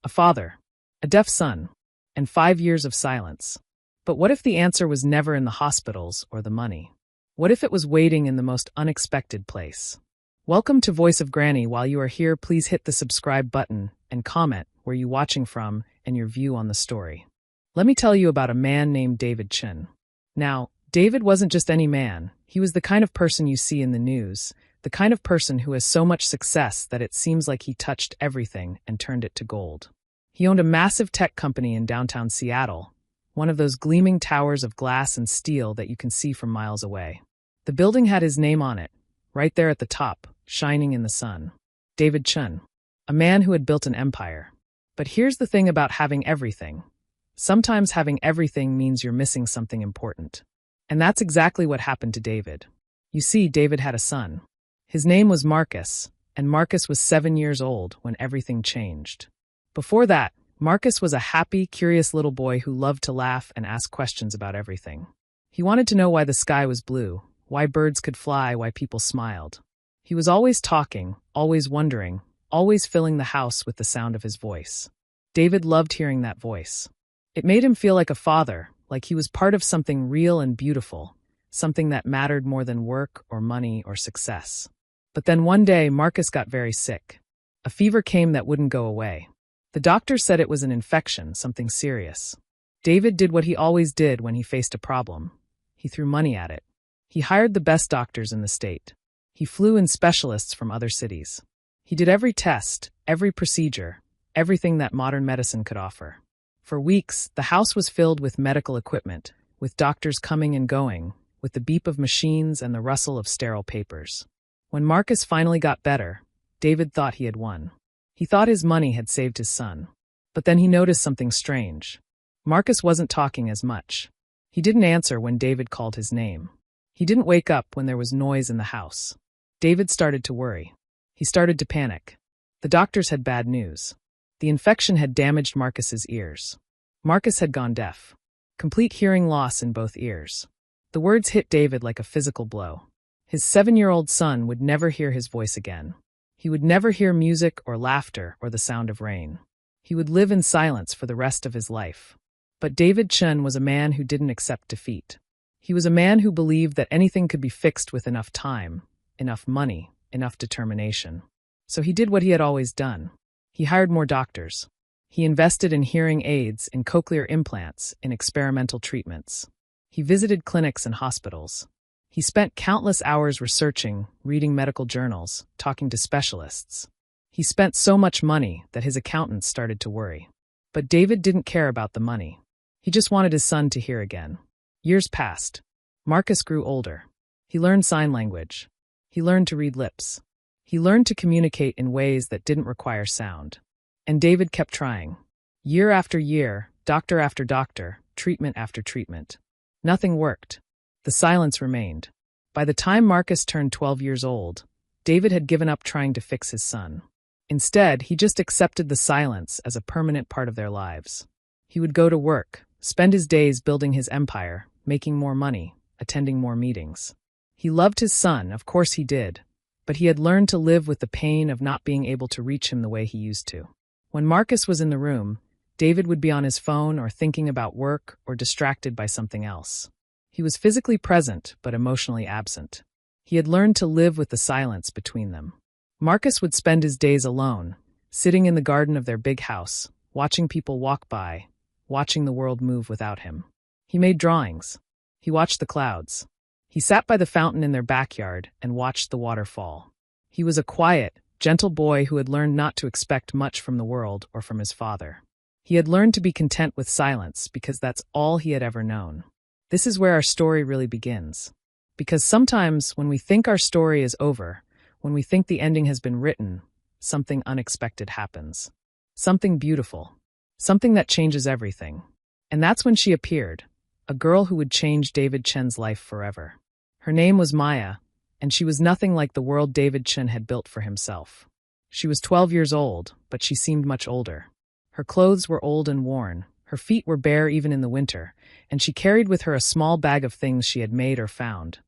a father, a deaf son, and 5 years of silence. But what if the answer was never in the hospitals or the money? What if it was waiting in the most unexpected place? Welcome to Voice of Granny. While you are here, please hit the subscribe button and comment where you're watching from and your view on the story. Let me tell you about a man named David Chin. Now, David wasn't just any man. He was the kind of person you see in the news, the kind of person who has so much success that it seems like he touched everything and turned it to gold. He owned a massive tech company in downtown Seattle, one of those gleaming towers of glass and steel that you can see from miles away. The building had his name on it, right there at the top, shining in the sun. David Chin, a man who had built an empire. But here's the thing about having everything. Sometimes having everything means you're missing something important. And that's exactly what happened to David. You see, David had a son. His name was Marcus, and Marcus was 7 years old when everything changed. Before that, Marcus was a happy, curious little boy who loved to laugh and ask questions about everything. He wanted to know why the sky was blue, why birds could fly, why people smiled. He was always talking, always wondering, always filling the house with the sound of his voice. David loved hearing that voice. It made him feel like a father, like he was part of something real and beautiful, something that mattered more than work or money or success. But then one day, Marcus got very sick. A fever came that wouldn't go away. The doctor said it was an infection, something serious. David did what he always did when he faced a problem. He threw money at it. He hired the best doctors in the state. He flew in specialists from other cities. He did every test, every procedure, everything that modern medicine could offer. For weeks, the house was filled with medical equipment, with doctors coming and going, with the beep of machines and the rustle of sterile papers. When Marcus finally got better, David thought he had won. He thought his money had saved his son. But then he noticed something strange. Marcus wasn't talking as much. He didn't answer when David called his name. He didn't wake up when there was noise in the house. David started to worry. He started to panic. The doctors had bad news. The infection had damaged Marcus's ears. Marcus had gone deaf. Complete hearing loss in both ears. The words hit David like a physical blow. His 7-year-old son would never hear his voice again. He would never hear music or laughter or the sound of rain. He would live in silence for the rest of his life. But David Chin was a man who didn't accept defeat. He was a man who believed that anything could be fixed with enough time, enough money, enough determination. So he did what he had always done. He hired more doctors. He invested in hearing aids, in cochlear implants, in experimental treatments. He visited clinics and hospitals. He spent countless hours researching, reading medical journals, talking to specialists. He spent so much money that his accountants started to worry. But David didn't care about the money. He just wanted his son to hear again. Years passed. Marcus grew older. He learned sign language. He learned to read lips. He learned to communicate in ways that didn't require sound. And David kept trying. Year after year, doctor after doctor, treatment after treatment. Nothing worked. The silence remained. By the time Marcus turned 12 years old, David had given up trying to fix his son. Instead, he just accepted the silence as a permanent part of their lives. He would go to work, spend his days building his empire, making more money, attending more meetings. He loved his son, of course he did, but he had learned to live with the pain of not being able to reach him the way he used to. When Marcus was in the room, David would be on his phone or thinking about work or distracted by something else. He was physically present, but emotionally absent. He had learned to live with the silence between them. Marcus would spend his days alone, sitting in the garden of their big house, watching people walk by, watching the world move without him. He made drawings. He watched the clouds. He sat by the fountain in their backyard and watched the water fall. He was a quiet, gentle boy who had learned not to expect much from the world or from his father. He had learned to be content with silence because that's all he had ever known. This is where our story really begins. Because sometimes when we think our story is over, when we think the ending has been written, something unexpected happens. Something beautiful. Something that changes everything. And that's when she appeared, a girl who would change David Chin's life forever. Her name was Maya, and she was nothing like the world David Chin had built for himself. She was 12 years old, but she seemed much older. Her clothes were old and worn. Her feet were bare even in the winter, and she carried with her a small bag of things she had made or found.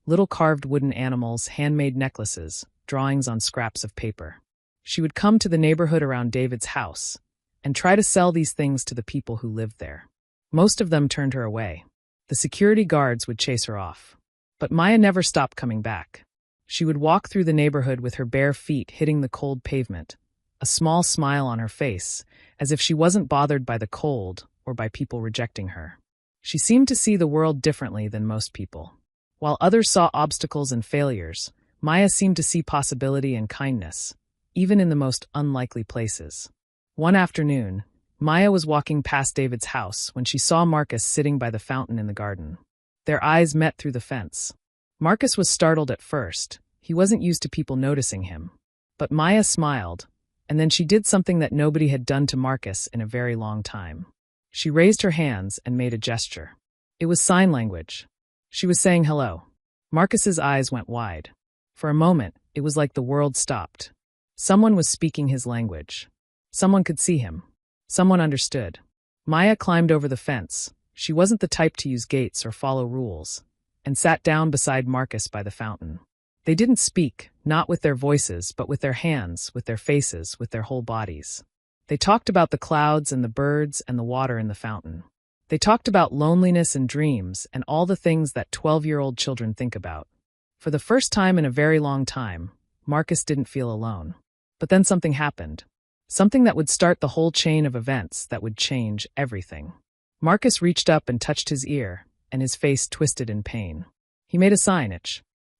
Little carved wooden animals, handmade necklaces, drawings on scraps of paper. She would come to the neighborhood around David's house, and try to sell these things to the people who lived there. Most of them turned her away. The security guards would chase her off. But Maya never stopped coming back. She would walk through the neighborhood with her bare feet hitting the cold pavement, a small smile on her face, as if she wasn't bothered by the cold or by people rejecting her. She seemed to see the world differently than most people. While others saw obstacles and failures, Maya seemed to see possibility and kindness, even in the most unlikely places. One afternoon, Maya was walking past David's house when she saw Marcus sitting by the fountain in the garden. Their eyes met through the fence. Marcus was startled at first. He wasn't used to people noticing him. But Maya smiled, and then she did something that nobody had done to Marcus in a very long time. She raised her hands and made a gesture. It was sign language. She was saying hello. Marcus's eyes went wide. For a moment, it was like the world stopped. Someone was speaking his language. Someone could see him. Someone understood. Maya climbed over the fence. She wasn't the type to use gates or follow rules, and sat down beside Marcus by the fountain. They didn't speak, not with their voices, but with their hands, with their faces, with their whole bodies. They talked about the clouds and the birds and the water in the fountain. They talked about loneliness and dreams and all the things that 12-year-old children think about. For the first time in a very long time, Marcus didn't feel alone. But then something happened. Something that would start the whole chain of events that would change everything. Marcus reached up and touched his ear, and his face twisted in pain. He made a sign.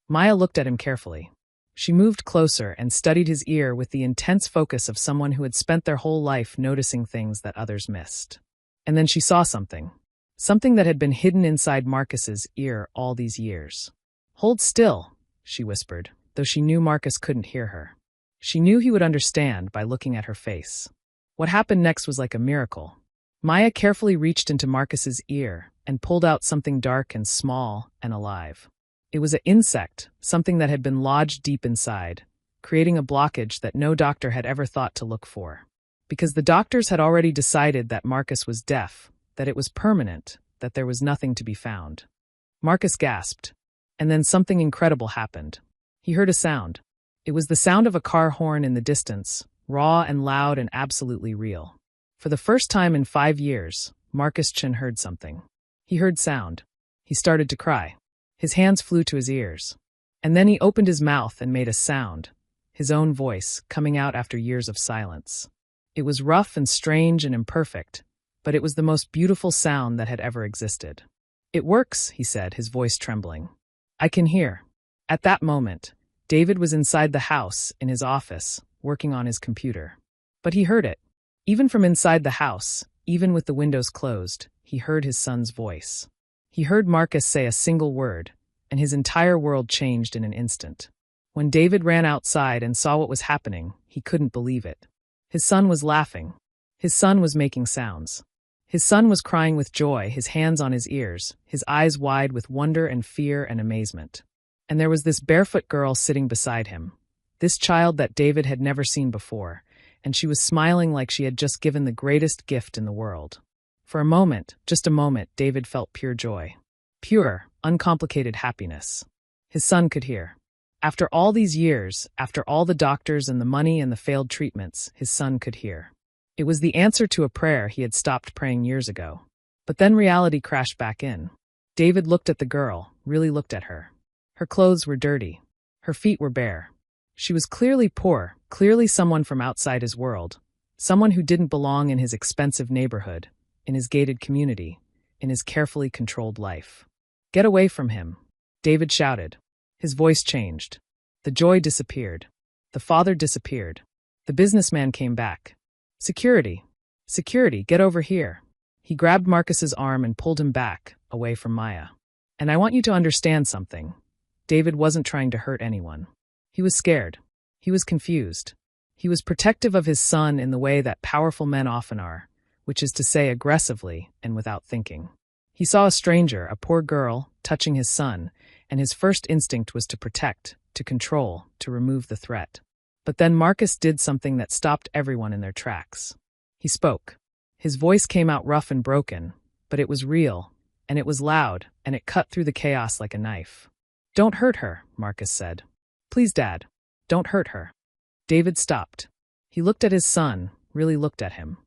Maya looked at him carefully. She moved closer and studied his ear with the intense focus of someone who had spent their whole life noticing things that others missed. And then she saw something. Something that had been hidden inside Marcus's ear all these years. "Hold still," she whispered, though she knew Marcus couldn't hear her. She knew he would understand by looking at her face. What happened next was like a miracle. Maya carefully reached into Marcus's ear and pulled out something dark and small and alive. It was an insect, something that had been lodged deep inside, creating a blockage that no doctor had ever thought to look for. Because the doctors had already decided that Marcus was deaf, that it was permanent, that there was nothing to be found. Marcus gasped. And then something incredible happened. He heard a sound. It was the sound of a car horn in the distance, raw and loud and absolutely real. For the first time in 5 years, Marcus Chin heard something. He heard sound. He started to cry. His hands flew to his ears. And then he opened his mouth and made a sound, his own voice, coming out after years of silence. It was rough and strange and imperfect, but it was the most beautiful sound that had ever existed. "It works," he said, his voice trembling. "I can hear." At that moment, David was inside the house, in his office, working on his computer. But he heard it. Even from inside the house, even with the windows closed, he heard his son's voice. He heard Marcus say a single word, and his entire world changed in an instant. When David ran outside and saw what was happening, he couldn't believe it. His son was laughing. His son was making sounds. His son was crying with joy, his hands on his ears, his eyes wide with wonder and fear and amazement. And there was this barefoot girl sitting beside him, this child that David had never seen before, and she was smiling like she had just given the greatest gift in the world. For a moment, just a moment, David felt pure joy. Pure, uncomplicated happiness. His son could hear. After all these years, after all the doctors and the money and the failed treatments, his son could hear. It was the answer to a prayer he had stopped praying years ago. But then reality crashed back in. David looked at the girl, really looked at her. Her clothes were dirty. Her feet were bare. She was clearly poor, clearly someone from outside his world, someone who didn't belong in his expensive neighborhood, in his gated community, in his carefully controlled life. "Get away from him," David shouted. His voice changed. The joy disappeared. The father disappeared. The businessman came back. "Security. Security, get over here." He grabbed Marcus's arm and pulled him back, away from Maya. "And I want you to understand something." David wasn't trying to hurt anyone. He was scared. He was confused. He was protective of his son in the way that powerful men often are, which is to say aggressively and without thinking. He saw a stranger, a poor girl, touching his son, and his first instinct was to protect, to control, to remove the threat. But then Marcus did something that stopped everyone in their tracks. He spoke. His voice came out rough and broken, but it was real, and it was loud, and it cut through the chaos like a knife. "Don't hurt her," Marcus said. "Please, Dad, don't hurt her." David stopped. He looked at his son, really looked at him.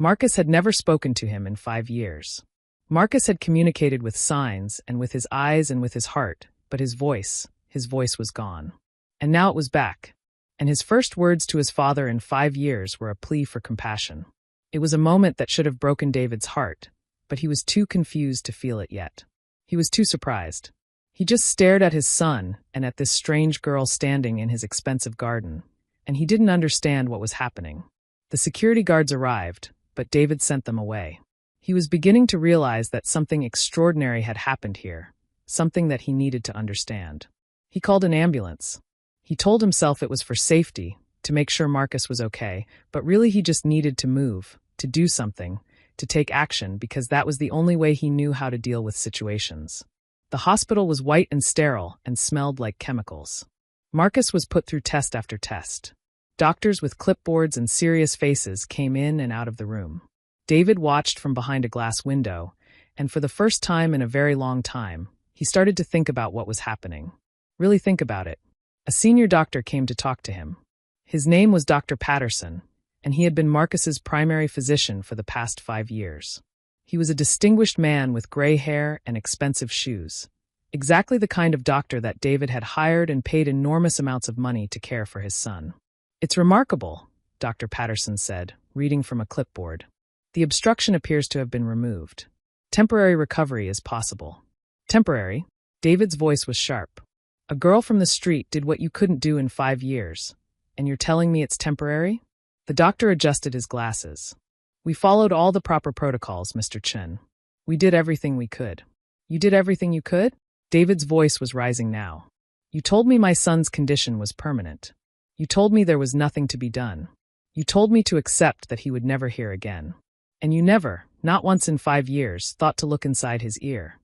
Marcus had never spoken to him in 5 years. Marcus had communicated with signs and with his eyes and with his heart, but his voice was gone. And now it was back. And his first words to his father in 5 years were a plea for compassion. It was a moment that should have broken David's heart, but he was too confused to feel it yet. He was too surprised. He just stared at his son and at this strange girl standing in his expensive garden, and he didn't understand what was happening. The security guards arrived, but David sent them away. He was beginning to realize that something extraordinary had happened here, something that he needed to understand. He called an ambulance. He told himself it was for safety, to make sure Marcus was okay, but really he just needed to move, to do something, to take action because that was the only way he knew how to deal with situations. The hospital was white and sterile and smelled like chemicals. Marcus was put through test after test. Doctors with clipboards and serious faces came in and out of the room. David watched from behind a glass window, and for the first time in a very long time, he started to think about what was happening. Really think about it. A senior doctor came to talk to him. His name was Dr. Patterson, and he had been Marcus's primary physician for the past 5 years. He was a distinguished man with gray hair and expensive shoes, exactly the kind of doctor that David had hired and paid enormous amounts of money to care for his son. "It's remarkable," Dr. Patterson said, reading from a clipboard. "The obstruction appears to have been removed. Temporary recovery is possible." "Temporary?" David's voice was sharp. "A girl from the street did what you couldn't do in 5 years, and you're telling me it's temporary?" The doctor adjusted his glasses. "We followed all the proper protocols, Mr. Chen. We did everything we could." "You did everything you could?" David's voice was rising now. "You told me my son's condition was permanent. You told me there was nothing to be done. You told me to accept that he would never hear again. And you never, not once in 5 years, thought to look inside his ear."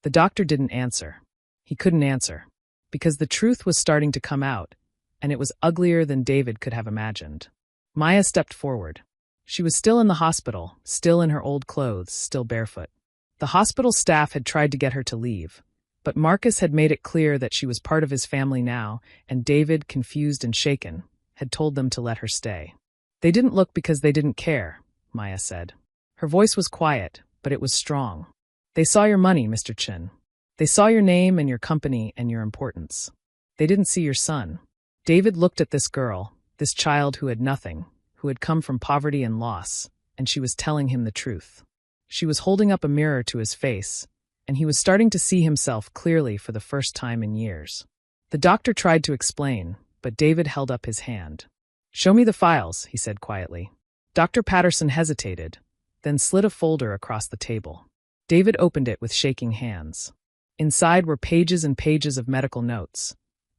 The doctor didn't answer. He couldn't answer. Because the truth was starting to come out, and it was uglier than David could have imagined. Maya stepped forward. She was still in the hospital, still in her old clothes, still barefoot. The hospital staff had tried to get her to leave, but Marcus had made it clear that she was part of his family now, and David, confused and shaken, had told them to let her stay. "They didn't look because they didn't care," Maya said. Her voice was quiet, but it was strong. "They saw your money, Mr. Chen. They saw your name and your company and your importance. They didn't see your son." David looked at this girl, this child who had nothing, who had come from poverty and loss, and she was telling him the truth. She was holding up a mirror to his face, and he was starting to see himself clearly for the first time in years. The doctor tried to explain, but David held up his hand. "Show me the files," he said quietly. Dr. Patterson hesitated, then slid a folder across the table. David opened it with shaking hands. Inside were pages and pages of medical notes,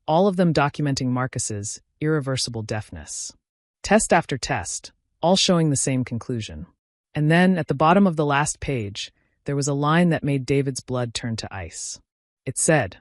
all of them documenting Marcus's irreversible deafness. Test after test, all showing the same conclusion. And then, at the bottom of the last page, there was a line that made David's blood turn to ice. It said,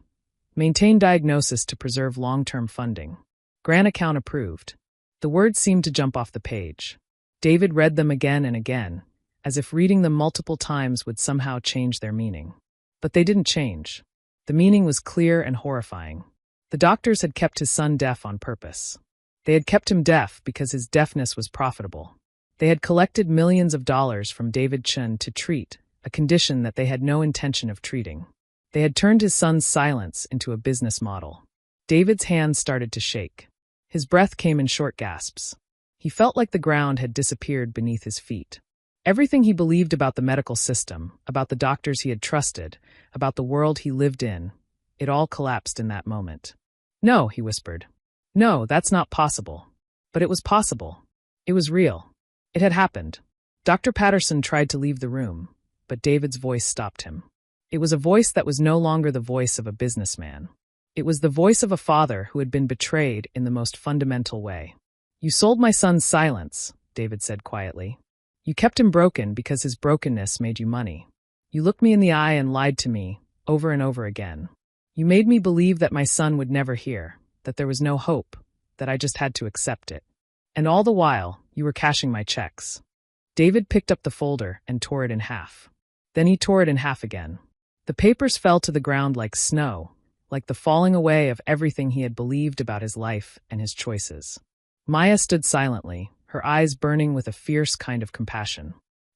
"Maintain diagnosis to preserve long-term funding. Grant account approved." The words seemed to jump off the page. David read them again and again, as if reading them multiple times would somehow change their meaning. But they didn't change. The meaning was clear and horrifying. The doctors had kept his son deaf on purpose. They had kept him deaf because his deafness was profitable. They had collected millions of dollars from David Chen to treat a condition that they had no intention of treating. They had turned his son's silence into a business model. David's hands started to shake. His breath came in short gasps. He felt like the ground had disappeared beneath his feet. Everything he believed about the medical system, about the doctors he had trusted, about the world he lived in, it all collapsed in that moment. "No," he whispered. "No, that's not possible." But it was possible. It was real. It had happened. Dr. Patterson tried to leave the room, but David's voice stopped him. It was a voice that was no longer the voice of a businessman. It was the voice of a father who had been betrayed in the most fundamental way. "You sold my son's silence," David said quietly. "You kept him broken because his brokenness made you money. You looked me in the eye and lied to me, over and over again. You made me believe that my son would never hear, that there was no hope, that I just had to accept it. And all the while, you were cashing my checks." David picked up the folder and tore it in half. Then he tore it in half again. The papers fell to the ground like snow, like the falling away of everything he had believed about his life and his choices. Maya stood silently, her eyes burning with a fierce kind of compassion.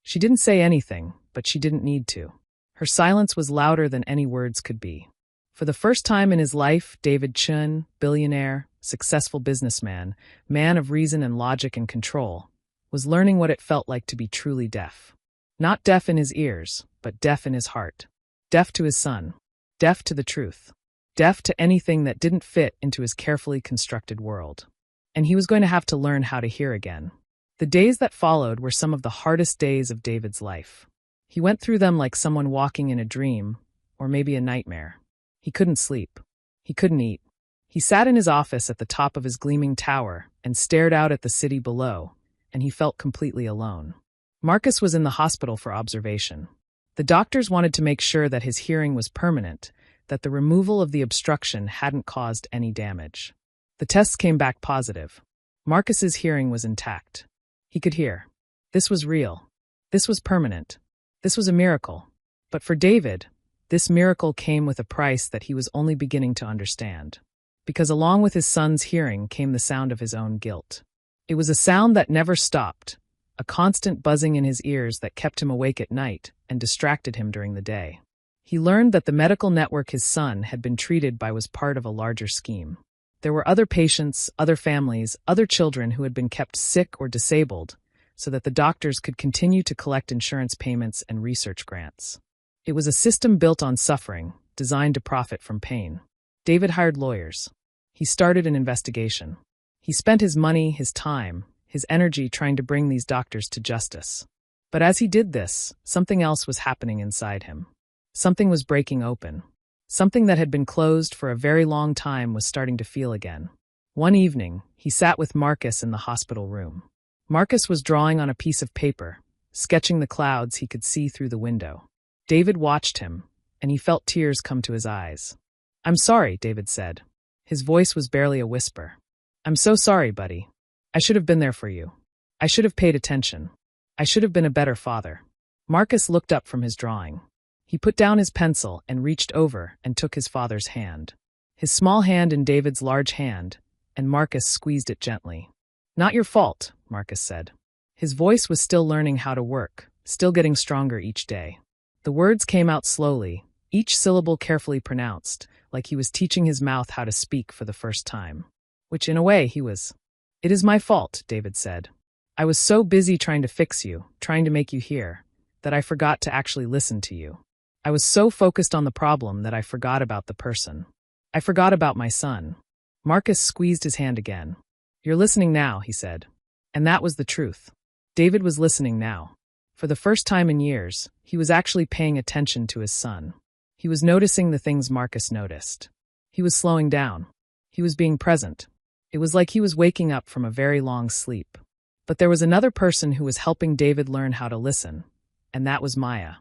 She didn't say anything, but she didn't need to. Her silence was louder than any words could be. For the first time in his life, David Chun, billionaire, successful businessman, man of reason and logic and control, was learning what it felt like to be truly deaf. Not deaf in his ears, but deaf in his heart. Deaf to his son. Deaf to the truth. Deaf to anything that didn't fit into his carefully constructed world. And he was going to have to learn how to hear again. The days that followed were some of the hardest days of David's life. He went through them like someone walking in a dream, or maybe a nightmare. He couldn't sleep. He couldn't eat. He sat in his office at the top of his gleaming tower and stared out at the city below, and he felt completely alone. Marcus was in the hospital for observation. The doctors wanted to make sure that his hearing was permanent, that the removal of the obstruction hadn't caused any damage. The tests came back positive. Marcus's hearing was intact. He could hear. This was real. This was permanent. This was a miracle. But for David, this miracle came with a price that he was only beginning to understand. Because along with his son's hearing came the sound of his own guilt. It was a sound that never stopped, a constant buzzing in his ears that kept him awake at night and distracted him during the day. He learned that the medical network his son had been treated by was part of a larger scheme. There were other patients, other families, other children who had been kept sick or disabled so that the doctors could continue to collect insurance payments and research grants. It was a system built on suffering, designed to profit from pain. David hired lawyers. He started an investigation. He spent his money, his time, his energy trying to bring these doctors to justice. But as he did this, something else was happening inside him. Something was breaking open. Something that had been closed for a very long time was starting to feel again. One evening, he sat with Marcus in the hospital room. Marcus was drawing on a piece of paper, sketching the clouds he could see through the window. David watched him, and he felt tears come to his eyes. "I'm sorry," David said. His voice was barely a whisper. "I'm so sorry, buddy. I should have been there for you. I should have paid attention. I should have been a better father." Marcus looked up from his drawing. He put down his pencil and reached over and took his father's hand. His small hand in David's large hand, and Marcus squeezed it gently. "Not your fault," Marcus said. His voice was still learning how to work, still getting stronger each day. The words came out slowly, each syllable carefully pronounced, like he was teaching his mouth how to speak for the first time. Which, in a way, he was. "It is my fault," David said. "I was so busy trying to fix you, trying to make you hear, that I forgot to actually listen to you. I was so focused on the problem that I forgot about the person. I forgot about my son." Marcus squeezed his hand again. "You're listening now," he said. And that was the truth. David was listening now. For the first time in years, he was actually paying attention to his son. He was noticing the things Marcus noticed. He was slowing down. He was being present. It was like he was waking up from a very long sleep. But there was another person who was helping David learn how to listen, and that was Maya.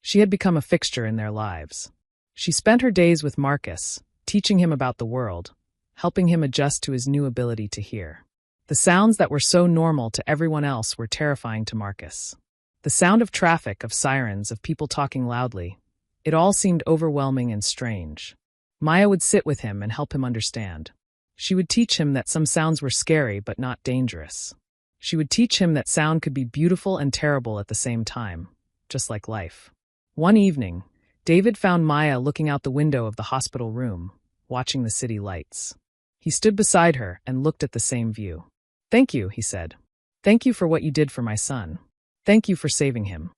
She had become a fixture in their lives. She spent her days with Marcus, teaching him about the world, helping him adjust to his new ability to hear. The sounds that were so normal to everyone else were terrifying to Marcus. The sound of traffic, of sirens, of people talking loudly, it all seemed overwhelming and strange. Maya would sit with him and help him understand. She would teach him that some sounds were scary but not dangerous. She would teach him that sound could be beautiful and terrible at the same time, just like life. One evening, David found Maya looking out the window of the hospital room, watching the city lights. He stood beside her and looked at the same view. "Thank you," he said. "Thank you for what you did for my son. Thank you for saving him."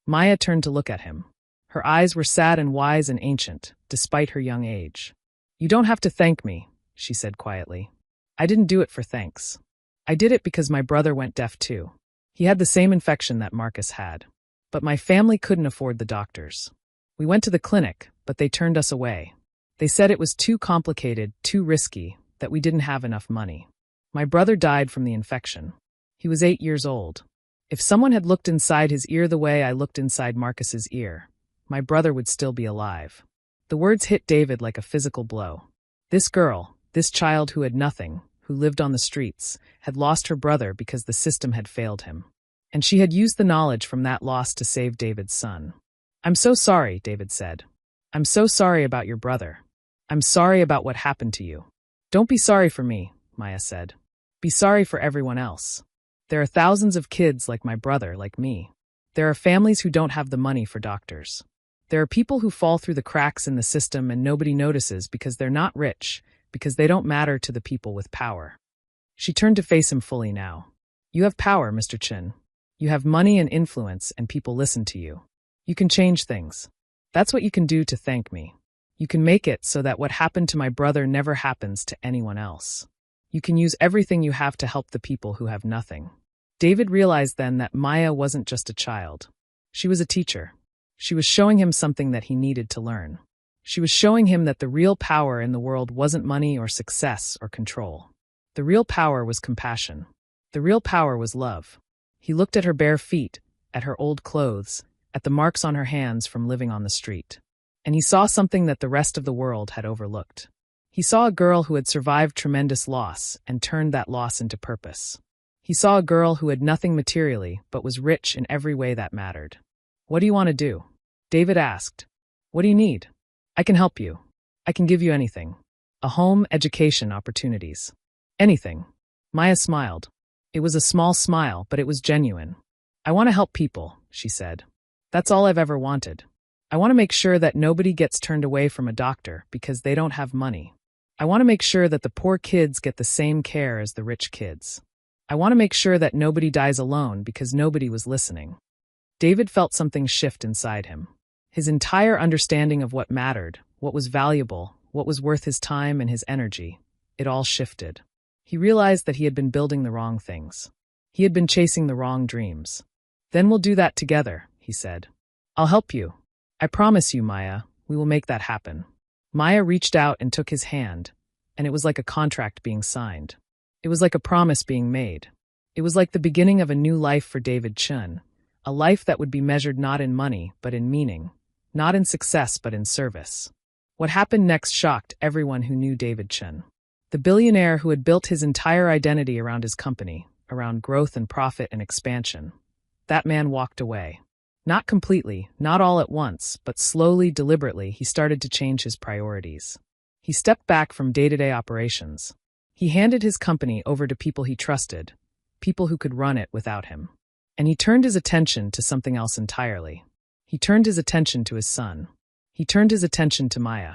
Maya turned to look at him. Her eyes were sad and wise and ancient, despite her young age. "You don't have to thank me," she said quietly. "I didn't do it for thanks. I did it because my brother went deaf too. He had the same infection that Marcus had. But my family couldn't afford the doctors. We went to the clinic, but they turned us away. They said it was too complicated, too risky, that we didn't have enough money. My brother died from the infection. He was 8 years old. If someone had looked inside his ear the way I looked inside Marcus's ear, my brother would still be alive." The words hit David like a physical blow. This girl, this child who had nothing, who lived on the streets, had lost her brother because the system had failed him. And she had used the knowledge from that loss to save David's son. "I'm so sorry," David said. "I'm so sorry about your brother. I'm sorry about what happened to you." "Don't be sorry for me," Maya said. "Be sorry for everyone else. There are thousands of kids like my brother, like me. There are families who don't have the money for doctors. There are people who fall through the cracks in the system and nobody notices because they're not rich, because they don't matter to the people with power. She turned to face him fully now. You have power, Mr. Chin. You have money and influence, and people listen to you. You can change things. That's what you can do to thank me. You can make it so that what happened to my brother never happens to anyone else. You can use everything you have to help the people who have nothing. David realized then that Maya wasn't just a child. She was a teacher. She was showing him something that he needed to learn. She was showing him that the real power in the world wasn't money or success or control. The real power was compassion. The real power was love. He looked at her bare feet, at her old clothes, at the marks on her hands from living on the street. And he saw something that the rest of the world had overlooked. He saw a girl who had survived tremendous loss and turned that loss into purpose. He saw a girl who had nothing materially but was rich in every way that mattered. What do you want to do? David asked. What do you need? I can help you. I can give you anything. A home, education, opportunities. Anything. Maya smiled. It was a small smile, but it was genuine. I want to help people, she said. That's all I've ever wanted. I want to make sure that nobody gets turned away from a doctor because they don't have money. I want to make sure that the poor kids get the same care as the rich kids. I want to make sure that nobody dies alone because nobody was listening. David felt something shift inside him. His entire understanding of what mattered, what was valuable, what was worth his time and his energy, it all shifted. He realized that he had been building the wrong things. He had been chasing the wrong dreams. Then we'll do that together, he said. I'll help you. I promise you, Maya, we will make that happen. Maya reached out and took his hand, and it was like a contract being signed. It was like a promise being made. It was like the beginning of a new life for David Chun, a life that would be measured not in money, but in meaning, not in success, but in service. What happened next shocked everyone who knew David Chun. The billionaire who had built his entire identity around his company, around growth and profit and expansion. That man walked away. Not completely, not all at once, but slowly, deliberately, he started to change his priorities. He stepped back from day-to-day operations. He handed his company over to people he trusted, people who could run it without him. And he turned his attention to something else entirely. He turned his attention to his son. He turned his attention to Maya.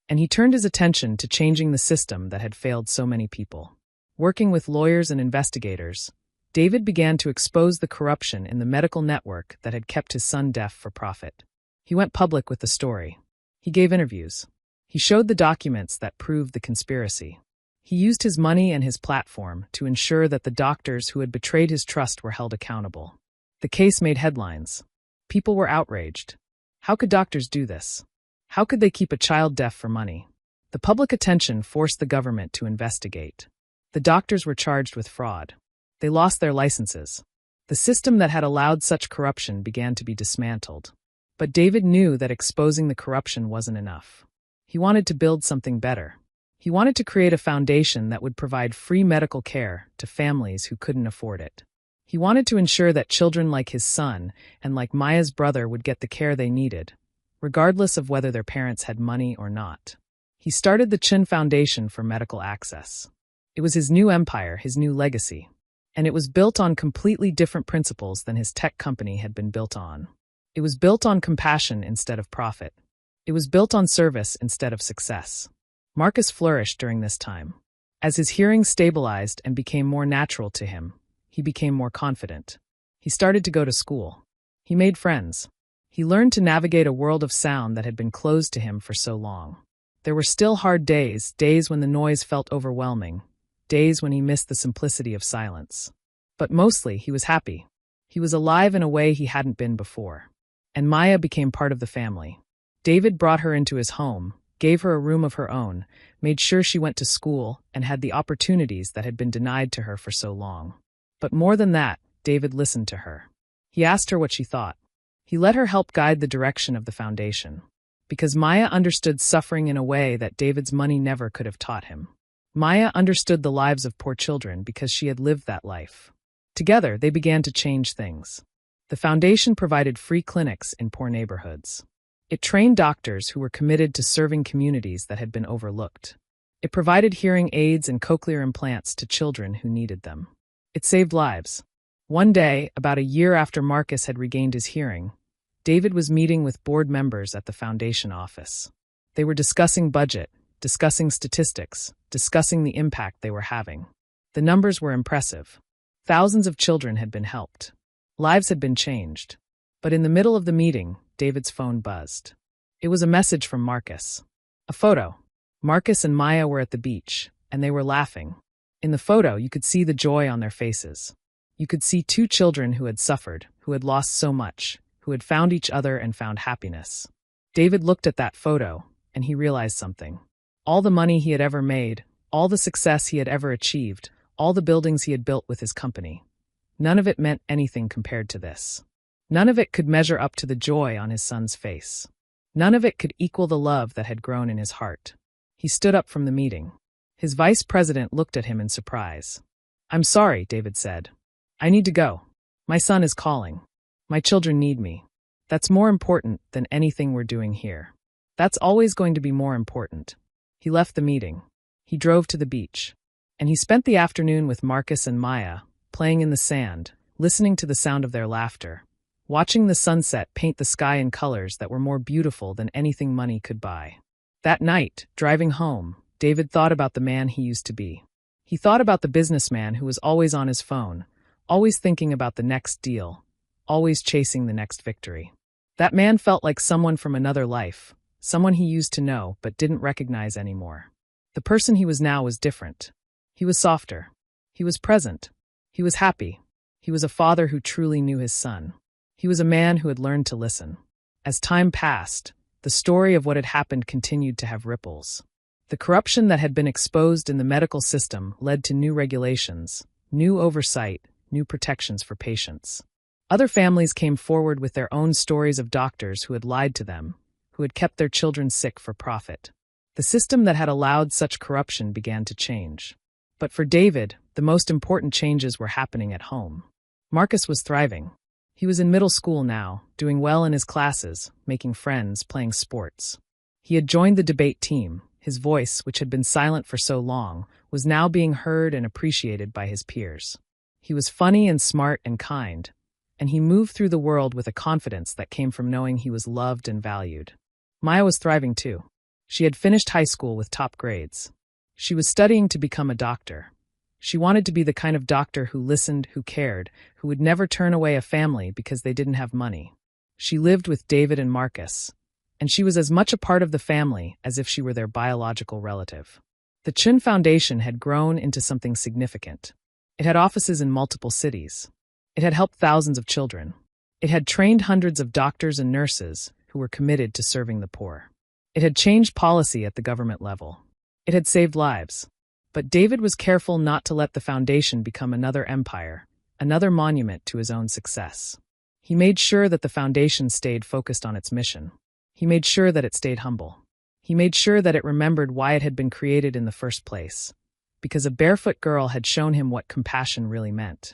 And he turned his attention to changing the system that had failed so many people. Working with lawyers and investigators, David began to expose the corruption in the medical network that had kept his son deaf for profit. He went public with the story. He gave interviews. He showed the documents that proved the conspiracy. He used his money and his platform to ensure that the doctors who had betrayed his trust were held accountable. The case made headlines. People were outraged. How could doctors do this? How could they keep a child deaf for money? The public attention forced the government to investigate. The doctors were charged with fraud. They lost their licenses. The system that had allowed such corruption began to be dismantled. But David knew that exposing the corruption wasn't enough. He wanted to build something better. He wanted to create a foundation that would provide free medical care to families who couldn't afford it. He wanted to ensure that children like his son and like Maya's brother would get the care they needed, regardless of whether their parents had money or not. He started the Chin Foundation for Medical Access. It was his new empire, his new legacy. And it was built on completely different principles than his tech company had been built on. It was built on compassion instead of profit. It was built on service instead of success. Marcus flourished during this time. As his hearing stabilized and became more natural to him, he became more confident. He started to go to school. He made friends. He learned to navigate a world of sound that had been closed to him for so long. There were still hard days, days when the noise felt overwhelming, days when he missed the simplicity of silence. But mostly, he was happy. He was alive in a way he hadn't been before. And Maya became part of the family. David brought her into his home, gave her a room of her own, made sure she went to school, and had the opportunities that had been denied to her for so long. But more than that, David listened to her. He asked her what she thought. He let her help guide the direction of the foundation. Because Maya understood suffering in a way that David's money never could have taught him. Maya understood the lives of poor children because she had lived that life. Together, they began to change things. The foundation provided free clinics in poor neighborhoods. It trained doctors who were committed to serving communities that had been overlooked. It provided hearing aids and cochlear implants to children who needed them. It saved lives. One day, about a year after Marcus had regained his hearing, David was meeting with board members at the foundation office. They were discussing budget, discussing statistics, discussing the impact they were having. The numbers were impressive. Thousands of children had been helped. Lives had been changed. But in the middle of the meeting, David's phone buzzed. It was a message from Marcus. A photo. Marcus and Maya were at the beach, and they were laughing. In the photo, you could see the joy on their faces. You could see two children who had suffered, who had lost so much, who had found each other and found happiness. David looked at that photo, and he realized something. All the money he had ever made, all the success he had ever achieved, all the buildings he had built with his company. None of it meant anything compared to this. None of it could measure up to the joy on his son's face. None of it could equal the love that had grown in his heart. He stood up from the meeting. His vice president looked at him in surprise. "I'm sorry," David said. "I need to go. My son is calling. My children need me. That's more important than anything we're doing here. That's always going to be more important." He left the meeting. He drove to the beach. And he spent the afternoon with Marcus and Maya, playing in the sand, listening to the sound of their laughter, watching the sunset paint the sky in colors that were more beautiful than anything money could buy. That night, driving home, David thought about the man he used to be. He thought about the businessman who was always on his phone, always thinking about the next deal, always chasing the next victory. That man felt like someone from another life, someone he used to know but didn't recognize anymore. The person he was now was different. He was softer. He was present. He was happy. He was a father who truly knew his son. He was a man who had learned to listen. As time passed, the story of what had happened continued to have ripples. The corruption that had been exposed in the medical system led to new regulations, new oversight, new protections for patients. Other families came forward with their own stories of doctors who had lied to them, who had kept their children sick for profit. The system that had allowed such corruption began to change. But for David, the most important changes were happening at home. Marcus was thriving. He was in middle school now, doing well in his classes, making friends, playing sports. He had joined the debate team. His voice, which had been silent for so long, was now being heard and appreciated by his peers. He was funny and smart and kind, and he moved through the world with a confidence that came from knowing he was loved and valued. Maya was thriving too. She had finished high school with top grades. She was studying to become a doctor. She wanted to be the kind of doctor who listened, who cared, who would never turn away a family because they didn't have money. She lived with David and Marcus, and she was as much a part of the family as if she were their biological relative. The Chun Foundation had grown into something significant. It had offices in multiple cities. It had helped thousands of children. It had trained hundreds of doctors and nurses who were committed to serving the poor. It had changed policy at the government level. It had saved lives. But David was careful not to let the foundation become another empire, another monument to his own success. He made sure that the foundation stayed focused on its mission. He made sure that it stayed humble. He made sure that it remembered why it had been created in the first place, because a barefoot girl had shown him what compassion really meant.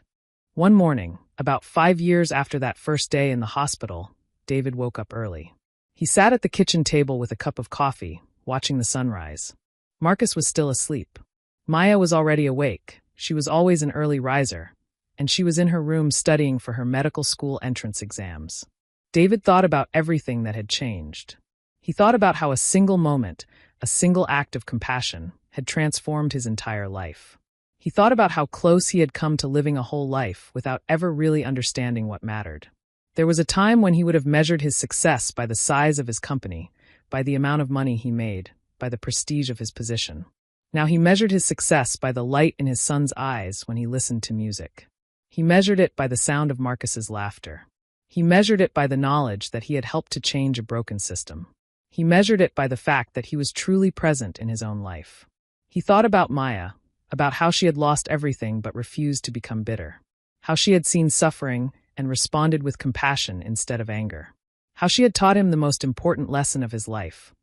One morning, about 5 years after that first day in the hospital, David woke up early. He sat at the kitchen table with a cup of coffee, watching the sunrise. Marcus was still asleep. Maya was already awake. She was always an early riser, and she was in her room studying for her medical school entrance exams. David thought about everything that had changed. He thought about how a single moment, a single act of compassion, had transformed his entire life. He thought about how close he had come to living a whole life without ever really understanding what mattered. There was a time when he would have measured his success by the size of his company, by the amount of money he made, by the prestige of his position. Now he measured his success by the light in his son's eyes when he listened to music. He measured it by the sound of Marcus's laughter. He measured it by the knowledge that he had helped to change a broken system. He measured it by the fact that he was truly present in his own life. He thought about Maya, about how she had lost everything but refused to become bitter, how she had seen suffering and responded with compassion instead of anger, how she had taught him the most important lesson of his life,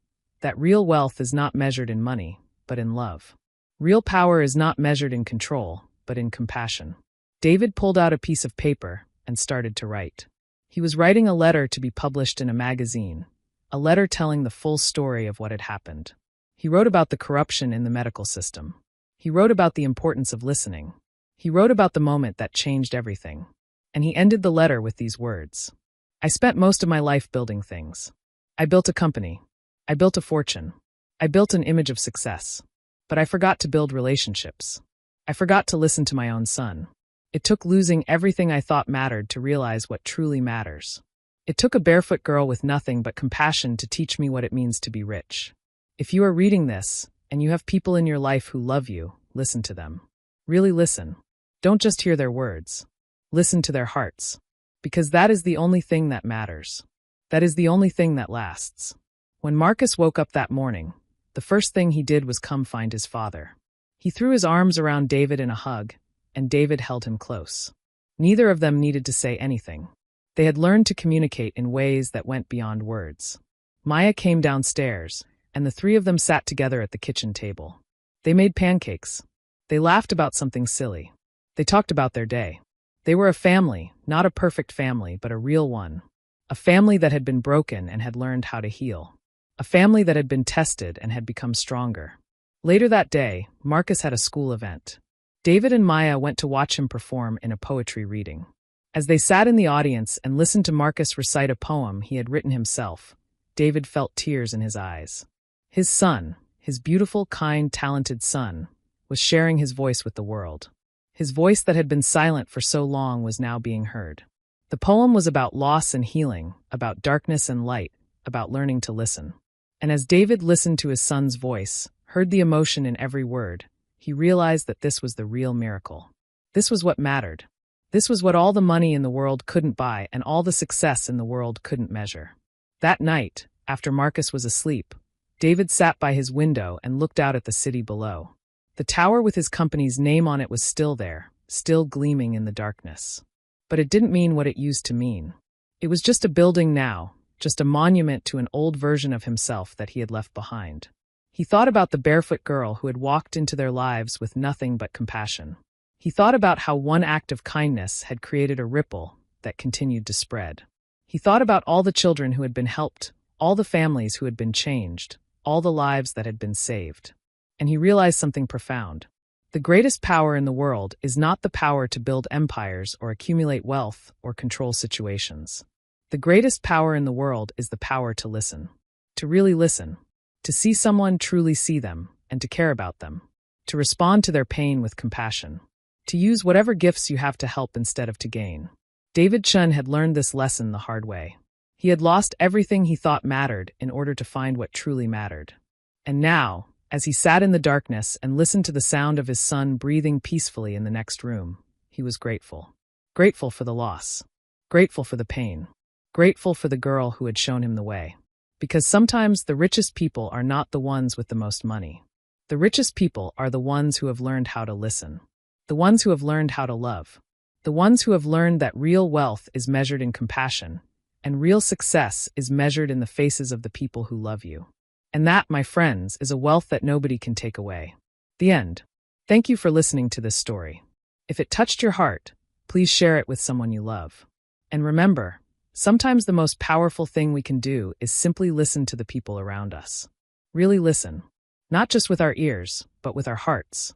that real wealth is not measured in money, but in love. Real power is not measured in control, but in compassion. David pulled out a piece of paper and started to write. He was writing a letter to be published in a magazine, a letter telling the full story of what had happened. He wrote about the corruption in the medical system. He wrote about the importance of listening. He wrote about the moment that changed everything. And he ended the letter with these words. I spent most of my life building things. I built a company. I built a fortune. I built an image of success. But I forgot to build relationships. I forgot to listen to my own son. It took losing everything I thought mattered to realize what truly matters. It took a barefoot girl with nothing but compassion to teach me what it means to be rich. If you are reading this, and you have people in your life who love you, listen to them. Really listen. Don't just hear their words. Listen to their hearts. Because that is the only thing that matters. That is the only thing that lasts. When Marcus woke up that morning, the first thing he did was come find his father. He threw his arms around David in a hug, and David held him close. Neither of them needed to say anything. They had learned to communicate in ways that went beyond words. Maya came downstairs, and the three of them sat together at the kitchen table. They made pancakes. They laughed about something silly. They talked about their day. They were a family, not a perfect family, but a real one. A family that had been broken and had learned how to heal. A family that had been tested and had become stronger. Later that day, Marcus had a school event. David and Maya went to watch him perform in a poetry reading. As they sat in the audience and listened to Marcus recite a poem he had written himself, David felt tears in his eyes. His son, his beautiful, kind, talented son, was sharing his voice with the world. His voice that had been silent for so long was now being heard. The poem was about loss and healing, about darkness and light, about learning to listen. And as David listened to his son's voice, heard the emotion in every word, he realized that this was the real miracle. This was what mattered. This was what all the money in the world couldn't buy and all the success in the world couldn't measure. That night, after Marcus was asleep, David sat by his window and looked out at the city below. The tower with his company's name on it was still there, still gleaming in the darkness. But it didn't mean what it used to mean. It was just a building now, just a monument to an old version of himself that he had left behind. He thought about the barefoot girl who had walked into their lives with nothing but compassion. He thought about how one act of kindness had created a ripple that continued to spread. He thought about all the children who had been helped, all the families who had been changed, all the lives that had been saved. And he realized something profound. The greatest power in the world is not the power to build empires or accumulate wealth or control situations. The greatest power in the world is the power to listen. To really listen. To see someone truly see them, and to care about them. To respond to their pain with compassion. To use whatever gifts you have to help instead of to gain. David Chun had learned this lesson the hard way. He had lost everything he thought mattered in order to find what truly mattered. And now, as he sat in the darkness and listened to the sound of his son breathing peacefully in the next room, he was grateful. Grateful for the loss. Grateful for the pain. Grateful for the girl who had shown him the way. Because sometimes the richest people are not the ones with the most money. The richest people are the ones who have learned how to listen. The ones who have learned how to love. The ones who have learned that real wealth is measured in compassion, and real success is measured in the faces of the people who love you. And that, my friends, is a wealth that nobody can take away. The end. Thank you for listening to this story. If it touched your heart, please share it with someone you love. And remember, sometimes the most powerful thing we can do is simply listen to the people around us. Really listen. Not just with our ears, but with our hearts.